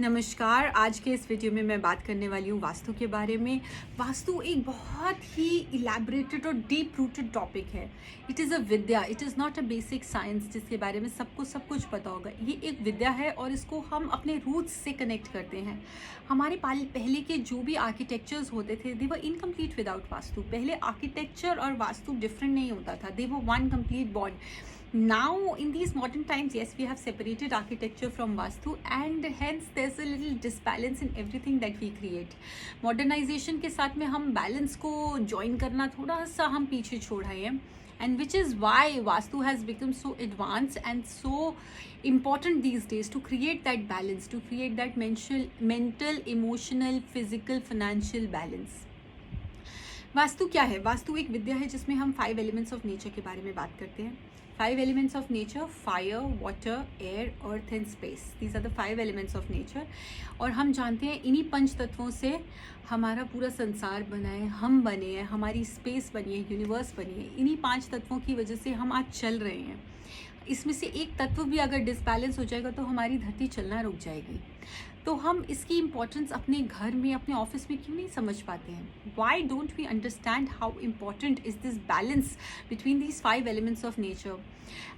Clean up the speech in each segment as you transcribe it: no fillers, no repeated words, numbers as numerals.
नमस्कार। आज के इस वीडियो में मैं बात करने वाली हूँ वास्तु के बारे में। वास्तु एक बहुत ही इलैबोरेटेड और डीप रूटेड टॉपिक है। It is a Vidya, it is not a basic science जिसके बारे में सबको सब कुछ पता होगा। ये एक विद्या है और इसको हम अपने रूट्स से कनेक्ट करते हैं। हमारे पहले के जो भी आर्किटेक्चर्स होते थे, they were incomplete without vastu. पहले आर्किटेक्चर और वास्तु डिफरेंट नहीं होता था, they were one complete bond. Now in these modern times, yes, we have separated architecture from vastu, and hence there's a little disbalance in everything that we create. Modernization के साथ में हम balance को join करना थोड़ा सा हम पीछे छोड़ आए हैं, and which is why vastu has become so advanced and so important these days to create that balance, to create that mental, emotional, physical, financial balance. Vastu क्या है? वास्तु एक विद्या है जिसमें हम 5 एलिमेंट्स ऑफ नेचर के बारे में बात करते हैं. 5 elements of nature: fire, water, air, earth and space. These are the 5 elements of nature. और हम जानते हैं इन्हीं 5 तत्वों से हमारा पूरा संसार बना है, हम बने हैं, हमारी स्पेस बनी है, यूनिवर्स बनी है. इन्हीं 5 तत्वों की वजह से हम आज चल रहे हैं. इसमें से एक तत्व भी अगर डिसबैलेंस हो जाएगा तो हमारी धरती चलना रुक जाएगी. तो हम इसकी इम्पोर्टेंस अपने घर में, अपने ऑफिस में क्यों नहीं समझ पाते हैं? Why don't we understand how important is this balance between these 5 elements of nature?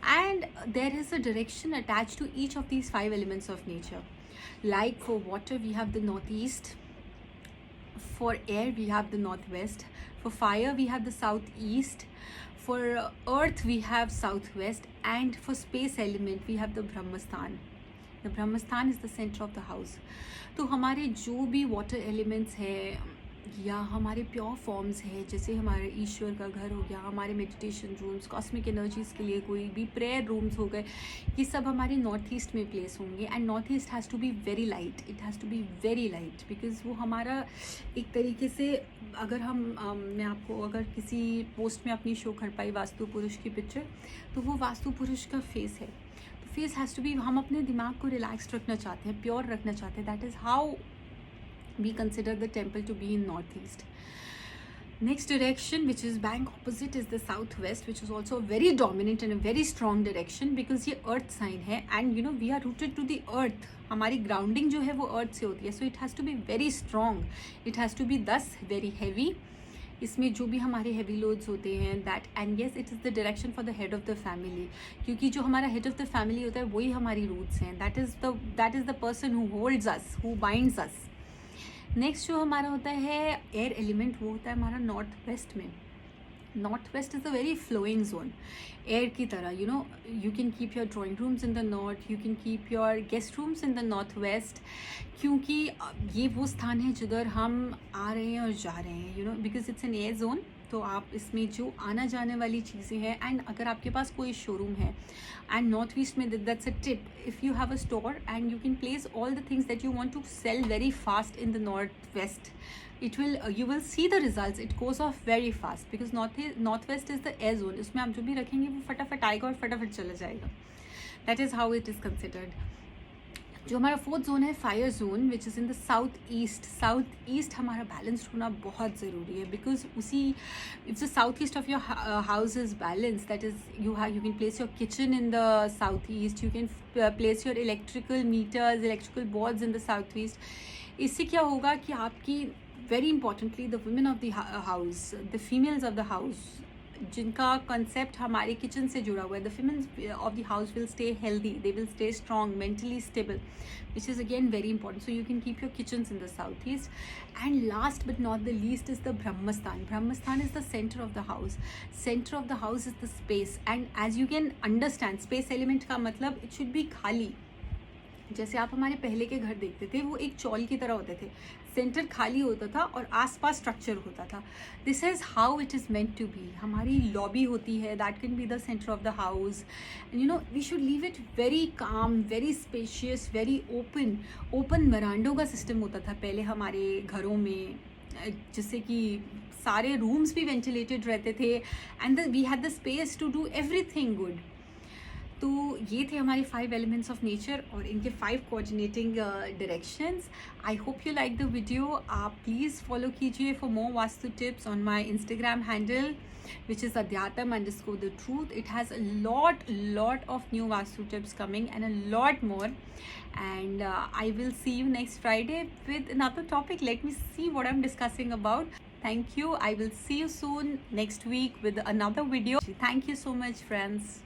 And there is a direction attach to each of these 5 elements of nature. Like for water we have the north east, for air we have the northwest, for fire we have the southeast, for earth we have southwest, and for space element we have the Brahmastan. The Brahmastan is the center of the house. तो हमारे जो भी water elements हैं या हमारे pure forms है, जैसे हमारे ईश्वर का घर हो गया, हमारे मेडिटेशन रूम्स, कॉस्मिक एनर्जीज़ के लिए कोई भी प्रेयर रूम्स हो गए, ये सब हमारे नॉर्थ ईस्ट में प्लेस होंगे. And north east has to be very light, it has to be very light, because वो हमारा एक तरीके से, अगर हम मैं आपको अगर किसी पोस्ट में अपनी शो कर पाई वास्तु पुरुष की पिक्चर, तो वो वास्तु पुरुष का फेस है. तो फेस हैज़ टू बी, हम अपने दिमाग को रिलैक्सड रखना चाहते हैं, प्योर रखना चाहते हैं. That is how we consider the temple to be in northeast. Next direction, which is bang opposite, is the southwest, which is also a very dominant and a very strong direction, because ये earth sign है, and you know we are rooted to the earth. हमारी grounding जो है वो earth से होती है, so it has to be very strong, it has to be thus very heavy. इसमें जो भी हमारे हैवी लोड्स होते हैं, that, and yes it is the direction for the head of the family, क्योंकि जो हमारा हेड ऑफ द फैमिली होता है वही हमारी रूट्स हैं. That is the person who holds us, who binds us. Next जो हमारा होता है एयर एलिमेंट, वो होता है हमारा नॉर्थ वेस्ट में. North west is a very flowing zone, air की तरह. You know, you can keep your drawing rooms in the north, you can keep your guest rooms in the north west, क्योंकि ये वो स्थान है जिधर हम आ रहे हैं और जा रहे हैं. You know, because it's an air zone. तो आप इसमें जो आना जाने वाली चीज़ें हैं, एंड अगर आपके पास कोई शोरूम है, एंड नॉर्थ ईस्ट में that's a tip, if you have a store and you can place all the things that you want to sell very fast in the north west, you will see the results. It goes off very fast because northwest is the air zone. इसमें आप जो भी रखेंगे वो फटाफट आएगा और फटाफट चला जाएगा. That is how it is considered. जो हमारा 4th जोन है fire zone, which is in the south east. South east हमारा बैलेंस्ड होना बहुत ज़रूरी है, बिकॉज उसी, if the south east of your house is balance, that is you can place your kitchen in the south east, you can place your electrical meters, electrical boards in the south east. इससे क्या होगा कि आपकी, very importantly, the women of the house, the females of the house, जिनका concept हमारे kitchen से जुड़ा हुआ है, the females of the house will stay healthy, they will stay strong, mentally stable, which is again very important. So you can keep your kitchens in the south east. And last but not the least is the Brahmasthan. Brahmasthan is the centre of the house. Centre of the house is the space. And as you can understand, space element का मतलब it should be खाली. जैसे आप हमारे पहले के घर देखते थे, वो एक चौल की तरह होते थे, सेंटर खाली होता था और आसपास स्ट्रक्चर होता था. This is how it is meant to be. हमारी लॉबी होती है, that can be the centre of the house. You know, we should leave it very calm, very spacious, very open. Open वरांडों का system होता था पहले हमारे घरों में, जिससे कि सारे रूम्स भी वेंटिलेटेड रहते थे, and we had the space to do everything good. तो ये थे हमारे 5 एलिमेंट्स ऑफ नेचर और इनके 5 coordinating directions. I hope you like the video. आप प्लीज़ फॉलो कीजिए for more vastu tips on my Instagram handle. which is Adhyatam_the truth. It has a lot of new Vastu tips coming and a lot more. And I will see you next Friday with another topic. Let me see what I'm discussing about. Thank you. I will see you soon next week with another video. Thank you so much, friends.